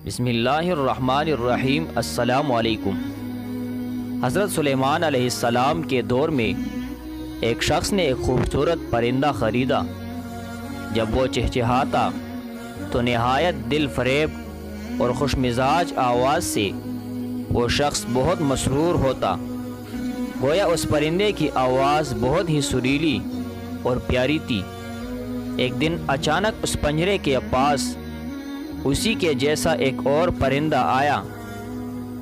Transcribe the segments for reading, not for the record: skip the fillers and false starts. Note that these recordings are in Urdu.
بسم اللہ الرحمن الرحیم۔ السلام علیکم۔ حضرت سلیمان علیہ السلام کے دور میں ایک شخص نے ایک خوبصورت پرندہ خریدا۔ جب وہ چہچہاتا تو نہایت دل فریب اور خوش مزاج آواز سے وہ شخص بہت مسرور ہوتا، گویا اس پرندے کی آواز بہت ہی سریلی اور پیاری تھی۔ ایک دن اچانک اس پنجرے کے پاس اسی کے جیسا ایک اور پرندہ آیا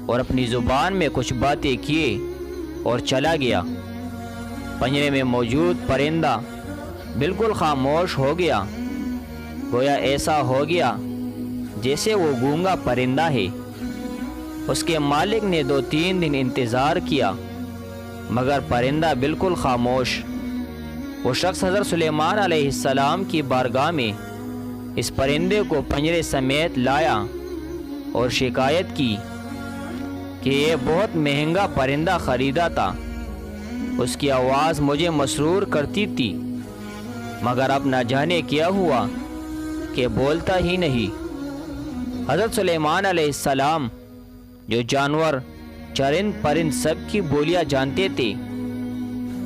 اور اپنی زبان میں کچھ باتیں کیے اور چلا گیا۔ پنجرے میں موجود پرندہ بالکل خاموش ہو گیا، گویا ایسا ہو گیا جیسے وہ گونگا پرندہ ہے۔ اس کے مالک نے 2-3 دن انتظار کیا مگر پرندہ بالکل خاموش۔ وہ شخص حضرت سلیمان علیہ السلام کی بارگاہ میں اس پرندے کو پنجرے سمیت لایا اور شکایت کی کہ یہ بہت مہنگا پرندہ خریدا تھا، اس کی آواز مجھے مسرور کرتی تھی مگر اب نہ جانے کیا ہوا کہ بولتا ہی نہیں۔ حضرت سلیمان علیہ السلام جو جانور چرند پرند سب کی بولیاں جانتے تھے،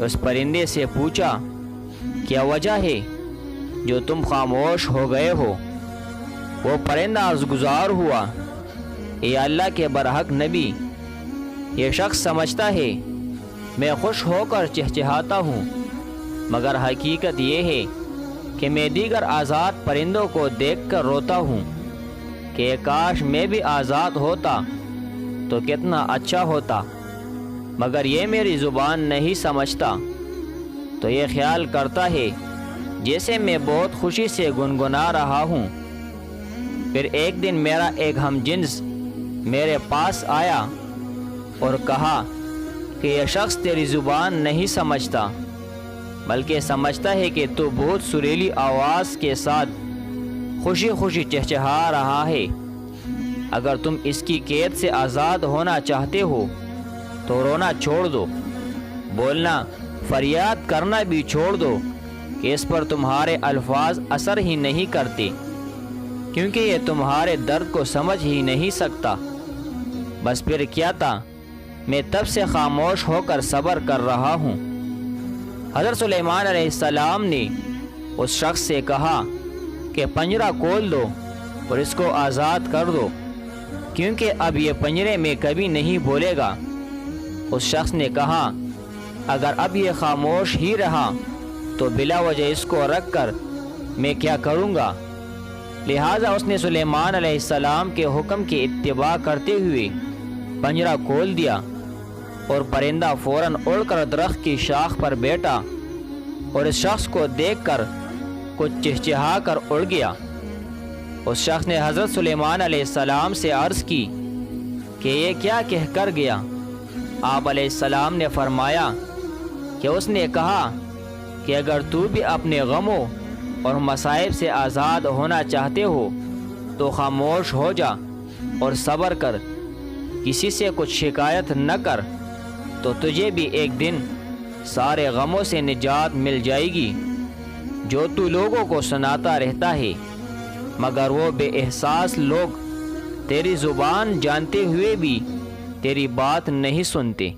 اس پرندے سے پوچھا کیا وجہ ہے جو تم خاموش ہو گئے ہو؟ وہ پرندہ عرضگزار ہوا، اے اللہ کے برحق نبی، یہ شخص سمجھتا ہے میں خوش ہو کر چہچہاتا ہوں مگر حقیقت یہ ہے کہ میں دیگر آزاد پرندوں کو دیکھ کر روتا ہوں کہ کاش میں بھی آزاد ہوتا تو کتنا اچھا ہوتا، مگر یہ میری زبان نہیں سمجھتا تو یہ خیال کرتا ہے جیسے میں بہت خوشی سے گنگنا رہا ہوں۔ پھر ایک دن میرا ایک ہم جنس میرے پاس آیا اور کہا کہ یہ شخص تیری زبان نہیں سمجھتا بلکہ سمجھتا ہے کہ تو بہت سریلی آواز کے ساتھ خوشی خوشی چہچہا رہا ہے۔ اگر تم اس کی قید سے آزاد ہونا چاہتے ہو تو رونا چھوڑ دو، بولنا فریاد کرنا بھی چھوڑ دو کہ اس پر تمہارے الفاظ اثر ہی نہیں کرتے، کیونکہ یہ تمہارے درد کو سمجھ ہی نہیں سکتا۔ بس پھر کیا تھا، میں تب سے خاموش ہو کر صبر کر رہا ہوں۔ حضرت سلیمان علیہ السلام نے اس شخص سے کہا کہ پنجرہ کھول دو اور اس کو آزاد کر دو، کیونکہ اب یہ پنجرے میں کبھی نہیں بولے گا۔ اس شخص نے کہا اگر اب یہ خاموش ہی رہا تو بلا وجہ اس کو رکھ کر میں کیا کروں گا؟ لہٰذا اس نے سلیمان علیہ السلام کے حکم کی اتباع کرتے ہوئے پنجرہ کھول دیا اور پرندہ فوراً اڑ کر درخت کی شاخ پر بیٹھا اور اس شخص کو دیکھ کر کچھ چہچہا کر اڑ گیا۔ اس شخص نے حضرت سلیمان علیہ السلام سے عرض کی کہ یہ کیا کہہ کر گیا؟ آپ علیہ السلام نے فرمایا کہ اس نے کہا کہ اگر تو بھی اپنے غموں اور مصائب سے آزاد ہونا چاہتے ہو تو خاموش ہو جا اور صبر کر، کسی سے کچھ شکایت نہ کر، تو تجھے بھی ایک دن سارے غموں سے نجات مل جائے گی جو تو لوگوں کو سناتا رہتا ہے، مگر وہ بے احساس لوگ تیری زبان جانتے ہوئے بھی تیری بات نہیں سنتے۔